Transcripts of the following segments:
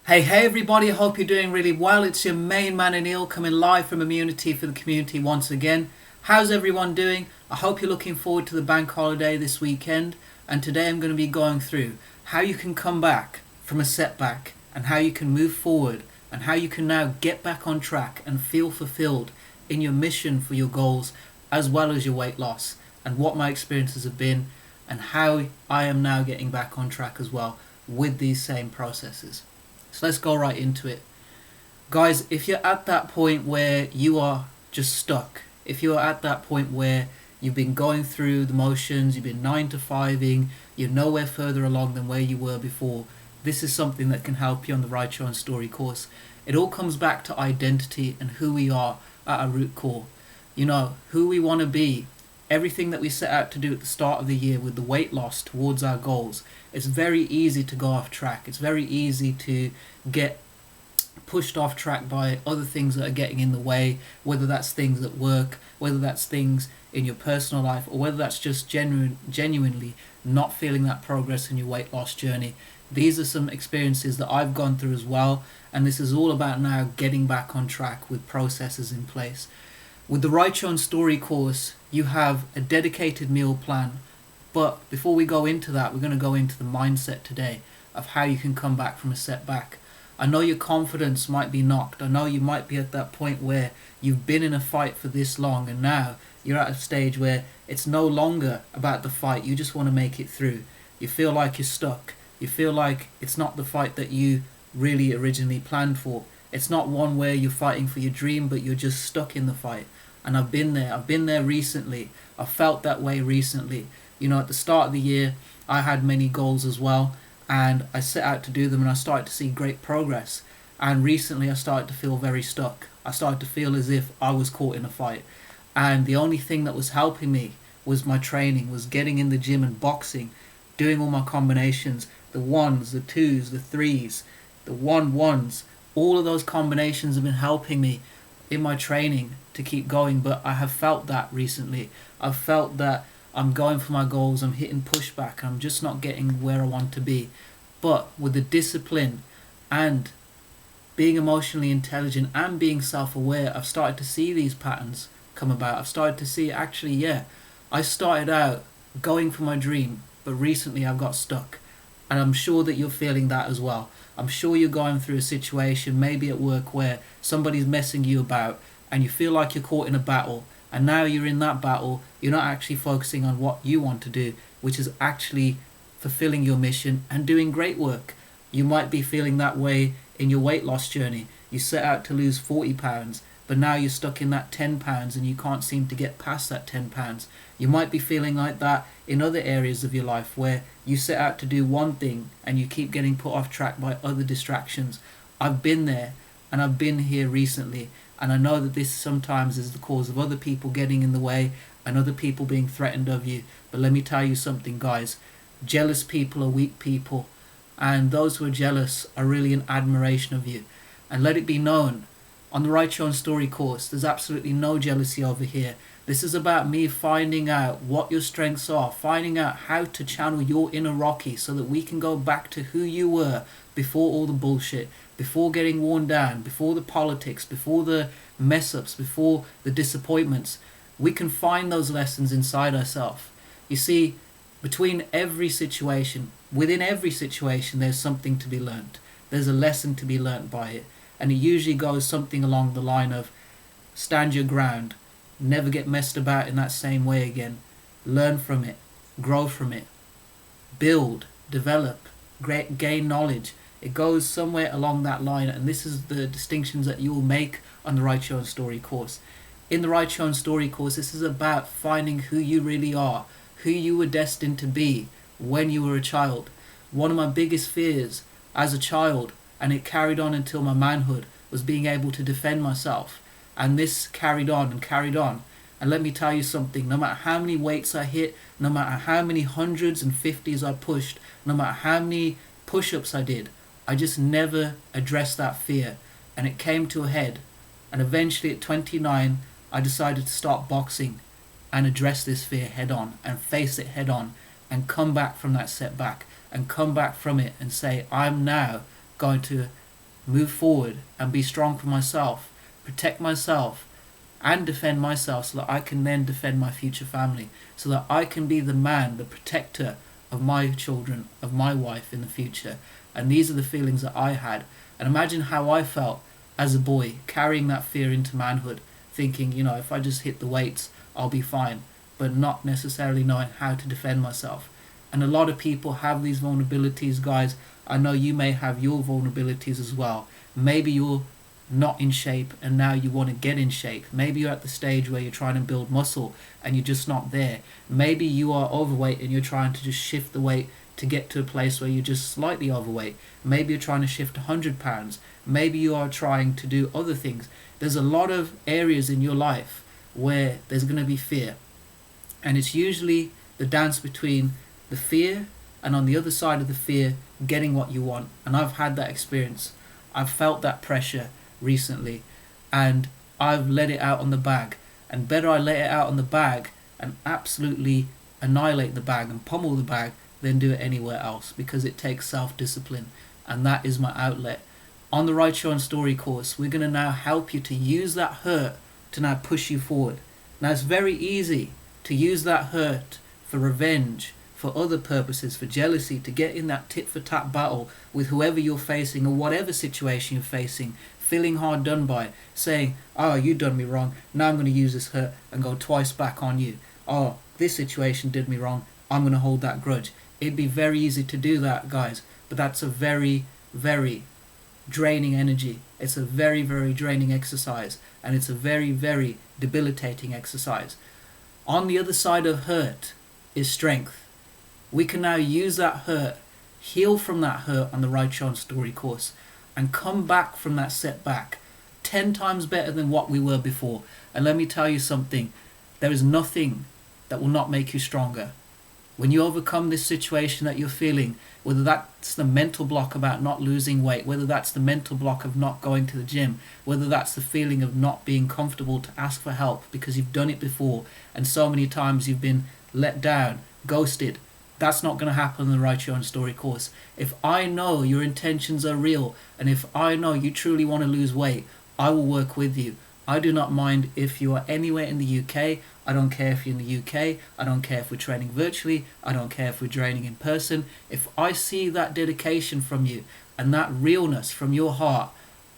Hey everybody, I hope you're doing really well. It's your main man Anil coming live from Immunity for the community once again. How's everyone doing? I hope you're looking forward to the bank holiday this weekend. And today I'm going to be going through how you can come back from a setback and how you can move forward and how you can now get back on track and feel fulfilled in your mission for your goals as well as your weight loss, and what my experiences have been and how I am now getting back on track as well with these same processes. So let's go right into it. Guys, if you're at that point where you are just stuck, if you're at that point where you've been going through the motions, you've been 9 to 5ing, you're nowhere further along than where you were before, this is something that can help you on the Write Your Own Story course. It all comes back to identity and who we are at our root core. You know, who we want to be. Everything that we set out to do at the start of the year with the weight loss towards our goals, it's very easy to go off track. It's very easy to get pushed off track by other things that are getting in the way, whether that's things at work, whether that's things in your personal life, or whether that's just genuinely not feeling that progress in your weight loss journey. These are some experiences that I've gone through as well, and this is all about now getting back on track with processes in place. With the Write Your Own Story course, you have a dedicated meal plan. But before we go into that, we're going to go into the mindset today of how you can come back from a setback. I know your confidence might be knocked. I know you might be at that point where you've been in a fight for this long and now you're at a stage where it's no longer about the fight. You just want to make it through. You feel like you're stuck. You feel like it's not the fight that you really originally planned for. It's not one where you're fighting for your dream, but you're just stuck in the fight. And I've been there. I've been there recently. I felt that way recently. You know, at the start of the year, I had many goals as well, and I set out to do them, and I started to see great progress. And recently, I started to feel very stuck. I started to feel as if I was caught in a fight. And the only thing that was helping me was my training, was getting in the gym and boxing, doing all my combinations, the ones, the twos, the threes, the ones. All of those combinations have been helping me in my training to keep going. But I have felt that recently. I've felt that I'm going for my goals, I'm hitting pushback, I'm just not getting where I want to be. But with the discipline and being emotionally intelligent and being self-aware, I've started to see these patterns come about. I've started to see, actually, yeah, I started out going for my dream, but recently I've got stuck. And I'm sure that you're feeling that as well. I'm sure you're going through a situation, maybe at work, where somebody's messing you about and you feel like you're caught in a battle. And now you're in that battle, you're not actually focusing on what you want to do, which is actually fulfilling your mission and doing great work. You might be feeling that way in your weight loss journey. You set out to lose 40 pounds, but now you're stuck in that 10 pounds and you can't seem to get past that 10 pounds. You might be feeling like that in other areas of your life where you set out to do one thing and you keep getting put off track by other distractions. I've been there, and I've been here recently. And I know that this sometimes is the cause of other people getting in the way and other people being threatened of you. But let me tell you something, guys. Jealous people are weak people. And those who are jealous are really in admiration of you. And let it be known, on the Write Your Own Story course, there's absolutely no jealousy over here. This is about me finding out what your strengths are, finding out how to channel your inner Rocky so that we can go back to who you were before all the bullshit, before getting worn down, before the politics, before the mess-ups, before the disappointments. We can find those lessons inside ourselves. You see, between every situation, within every situation, there's something to be learnt. There's a lesson to be learnt by it. And it usually goes something along the line of, stand your ground, never get messed about in that same way again, learn from it, grow from it, build, develop, gain knowledge. It goes somewhere along that line, and this is the distinctions that you will make on the Write Your Own Story course. In the Write Your Own Story course, this is about finding who you really are, who you were destined to be when you were a child. One of my biggest fears as a child, and it carried on until my manhood, was being able to defend myself. And this carried on and carried on. And let me tell you something, no matter how many weights I hit, no matter how many hundreds and fifties I pushed, no matter how many push-ups I did, I just never addressed that fear. And it came to a head. And eventually at 29, I decided to start boxing and address this fear head on and face it head on and come back from that setback and come back from it and say, I'm now going to move forward and be strong for myself, protect myself, and defend myself so that I can then defend my future family, so that I can be the man, the protector of my children, of my wife in the future. And these are the feelings that I had. And imagine how I felt as a boy, carrying that fear into manhood, thinking, if I just hit the weights, I'll be fine, but not necessarily knowing how to defend myself. And a lot of people have these vulnerabilities, guys. I know you may have your vulnerabilities as well. Maybe you're not in shape and now you want to get in shape. Maybe you're at the stage where you're trying to build muscle and you're just not there. Maybe you are overweight and you're trying to just shift the weight to get to a place where you're just slightly overweight. Maybe you're trying to shift 100 pounds. Maybe you are trying to do other things. There's a lot of areas in your life where there's going to be fear. And it's usually the dance between the fear and on the other side of the fear, getting what you want. And I've had that experience. I've felt that pressure recently and I've let it out on the bag. And better I let it out on the bag and absolutely annihilate the bag and pummel the bag than do it anywhere else, because it takes self-discipline, and that is my outlet. On the Write Your Own Story course, we're going to now help you to use that hurt to now push you forward. Now it's very easy to use that hurt for revenge, for other purposes, for jealousy, to get in that tit-for-tat battle with whoever you're facing or whatever situation you're facing, feeling hard done by, saying, oh, you done me wrong, now I'm going to use this hurt and go twice back on you. Oh, this situation did me wrong, I'm going to hold that grudge. It'd be very easy to do that, guys, but that's a very, very draining energy. It's a very, very draining exercise, and it's a very, very debilitating exercise. On the other side of hurt is strength. We can now use that hurt, heal from that hurt on the Write Your Own Story course, and come back from that setback 10 times better than what we were before. And let me tell you something, there is nothing that will not make you stronger. When you overcome this situation that you're feeling, whether that's the mental block about not losing weight, whether that's the mental block of not going to the gym, whether that's the feeling of not being comfortable to ask for help because you've done it before and so many times you've been let down, ghosted, that's not going to happen in the Write Your Own Story course. If I know your intentions are real and if I know you truly want to lose weight, I will work with you. I do not mind if you are anywhere in the UK. I don't care if you're in the UK. I don't care if we're training virtually. I don't care if we're training in person. If I see that dedication from you and that realness from your heart,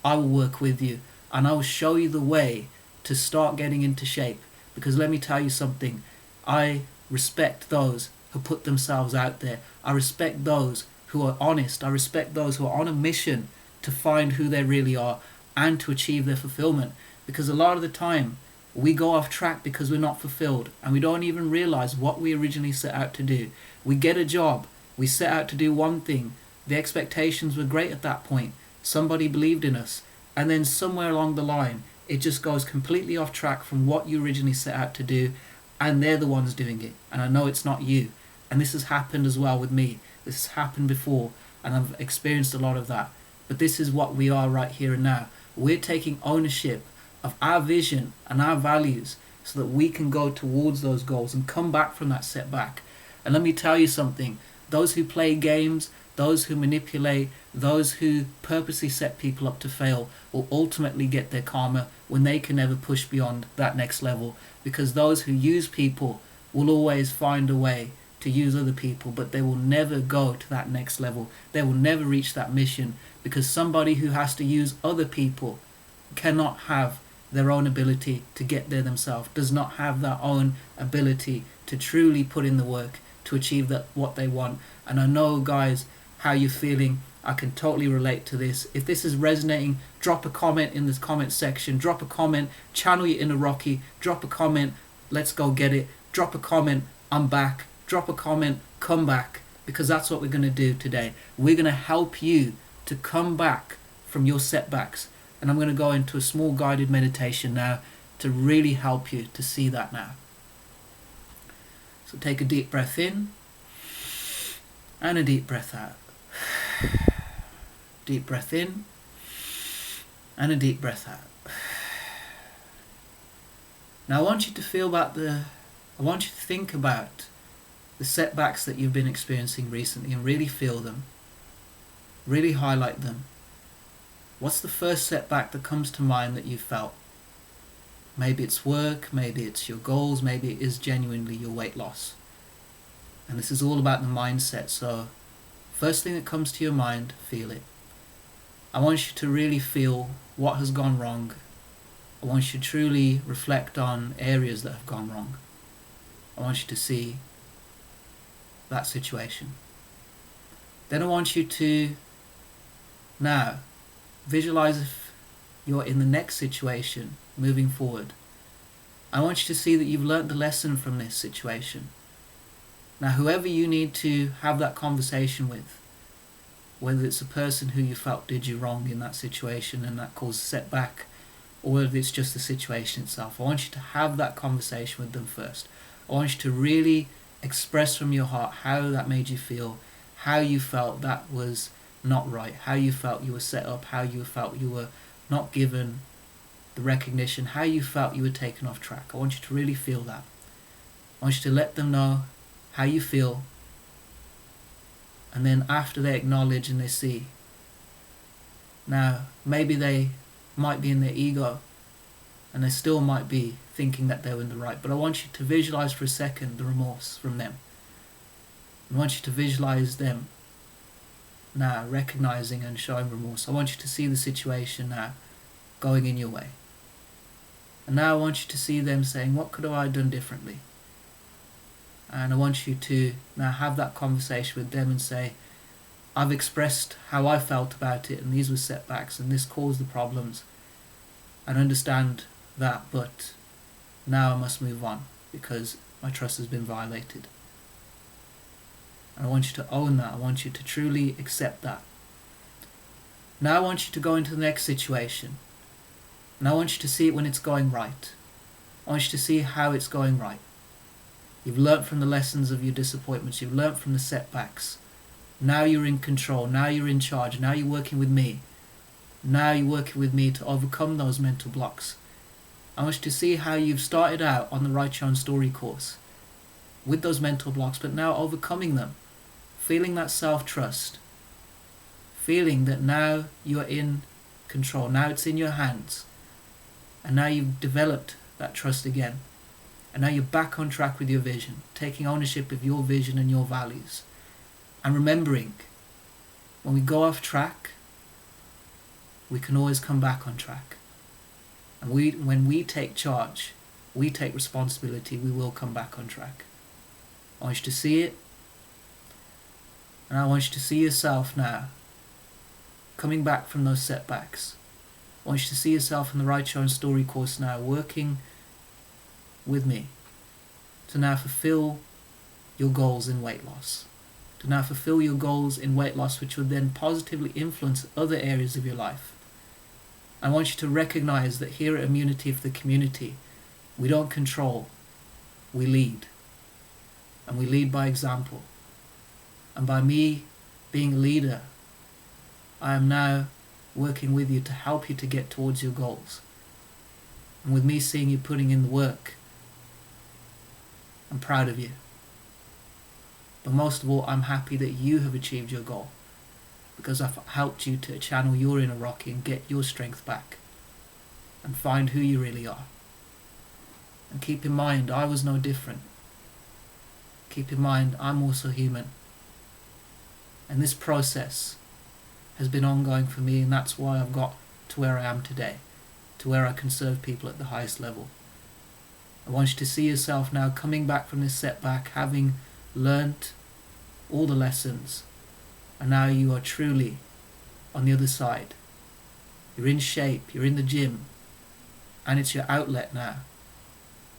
I will work with you and I will show you the way to start getting into shape. Because let me tell you something, I respect those who put themselves out there. I respect those who are honest. I respect those who are on a mission to find who they really are and to achieve their fulfillment. Because a lot of the time we go off track because we're not fulfilled and we don't even realize what we originally set out to do. We get a job, we set out to do one thing, the expectations were great at that point, somebody believed in us, and then somewhere along the line it just goes completely off track from what you originally set out to do, and they're the ones doing it, and I know it's not you. And this has happened as well with me. This has happened before and I've experienced a lot of that. But this is what we are right here and now. We're taking ownership of our vision and our values so that we can go towards those goals and come back from that setback. And let me tell you something, those who play games, those who manipulate, those who purposely set people up to fail will ultimately get their karma when they can never push beyond that next level. Because those who use people will always find a way to use other people, but they will never go to that next level. They will never reach that mission, because somebody who has to use other people cannot have their own ability to get there themselves, does not have their own ability to truly put in the work to achieve that what they want. And I know, guys, how you're feeling. I can totally relate to this. If this is resonating, drop a comment in this comment section. Drop a comment, channel your inner Rocky. Drop a comment, let's go get it. Drop a comment, I'm back. Drop a comment, come back, because that's what we're going to do today. We're going to help you to come back from your setbacks. And I'm going to go into a small guided meditation now to really help you to see that now. So take a deep breath in and a deep breath out. Deep breath in and a deep breath out. Now I want you to think about the setbacks that you've been experiencing recently and really feel them. Really highlight them. What's the first setback that comes to mind that you felt? Maybe it's work, maybe it's your goals, maybe it is genuinely your weight loss. And this is all about the mindset. So first thing that comes to your mind, feel it. I want you to really feel what has gone wrong. I want you to truly reflect on areas that have gone wrong. I want you to see that situation. Then I want you to now visualize if you're in the next situation moving forward. I want you to see that you've learnt the lesson from this situation. Now, whoever you need to have that conversation with, whether it's a person who you felt did you wrong in that situation and that caused a setback, or whether it's just the situation itself, I want you to have that conversation with them first. I want you to really express from your heart how that made you feel, how you felt that was not right, how you felt you were set up, how you felt you were not given the recognition, how you felt you were taken off track. I want you to really feel that. I want you to let them know how you feel, and then after they acknowledge and they see, now maybe they might be in their ego and they still might be thinking that they were in the right, but I want you to visualize for a second the remorse from them. I want you to visualize them now recognizing and showing remorse. I want you to see the situation now going in your way. And now I want you to see them saying, what could I have done differently? And I want you to now have that conversation with them and say, I've expressed how I felt about it, and these were setbacks, and this caused the problems. And understand that, but now I must move on because my trust has been violated. And I want you to own that. I want you to truly accept that. Now I want you to go into the next situation. And I want you to see it when it's going right. I want you to see how it's going right. You've learnt from the lessons of your disappointments. You've learnt from the setbacks. Now you're in control. Now you're in charge. Now you're working with me. Now you're working with me to overcome those mental blocks. I want you to see how you've started out on the Write Your Own Story course with those mental blocks, but now overcoming them. Feeling that self-trust. Feeling that now you're in control. Now it's in your hands. And now you've developed that trust again. And now you're back on track with your vision, taking ownership of your vision and your values. And remembering, when we go off track, we can always come back on track. And when we take charge, we take responsibility, we will come back on track. I want you to see it. And I want you to see yourself now, coming back from those setbacks. I want you to see yourself in the Write Your Own Story course now, working with me to now fulfill your goals in weight loss. To now fulfill your goals in weight loss, which would then positively influence other areas of your life. I want you to recognize that here at Immunity for the Community, we don't control, we lead. And we lead by example. And by me being a leader, I am now working with you to help you to get towards your goals. And with me seeing you putting in the work, I'm proud of you. But most of all, I'm happy that you have achieved your goal, because I've helped you to channel your inner Rocky and get your strength back and find who you really are. And keep in mind, I was no different. Keep in mind, I'm also human. And this process has been ongoing for me, and that's why I've got to where I am today, to where I can serve people at the highest level. I want you to see yourself now coming back from this setback, having learnt all the lessons, and now you are truly on the other side. You're in shape, you're in the gym, and it's your outlet now.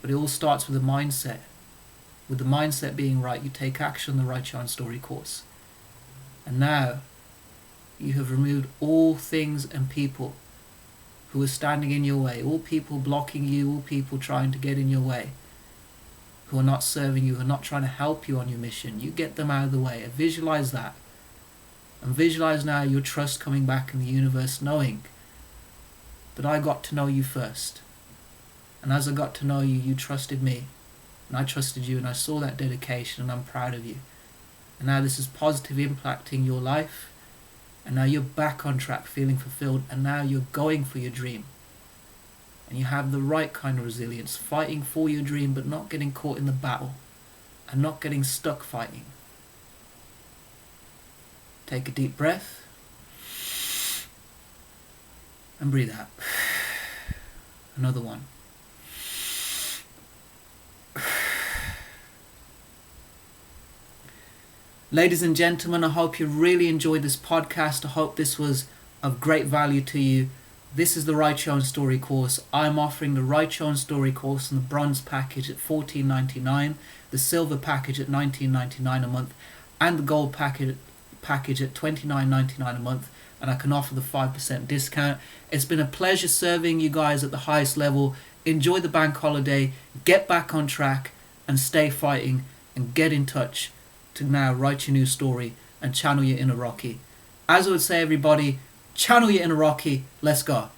But it all starts with a mindset. With the mindset being right, you take action on the Write Your Own Story course. And now you have removed all things and people who are standing in your way, all people blocking you, all people trying to get in your way, who are not serving you, who are not trying to help you on your mission. You get them out of the way. And visualize that. And visualize now your trust coming back in the universe, knowing that I got to know you first. And as I got to know you, you trusted me. And I trusted you, and I saw that dedication, and I'm proud of you. And now this is positively impacting your life, and now you're back on track, feeling fulfilled, and now you're going for your dream. And you have the right kind of resilience, fighting for your dream, but not getting caught in the battle and not getting stuck fighting. Take a deep breath and breathe out. Another one. Ladies and gentlemen, I hope you really enjoyed this podcast. I hope this was of great value to you. This is the Write Your Own Story course. I'm offering the Write Your Own Story course in the bronze package at $14.99, the silver package at $19.99 a month, and the gold package at $29.99 a month, and I can offer the 5% discount. It's been a pleasure serving you guys at the highest level. Enjoy the bank holiday, get back on track, and stay fighting, and get in touch to now write your new story and channel your inner Rocky. As I would say, everybody, channel your inner Rocky. Let's go.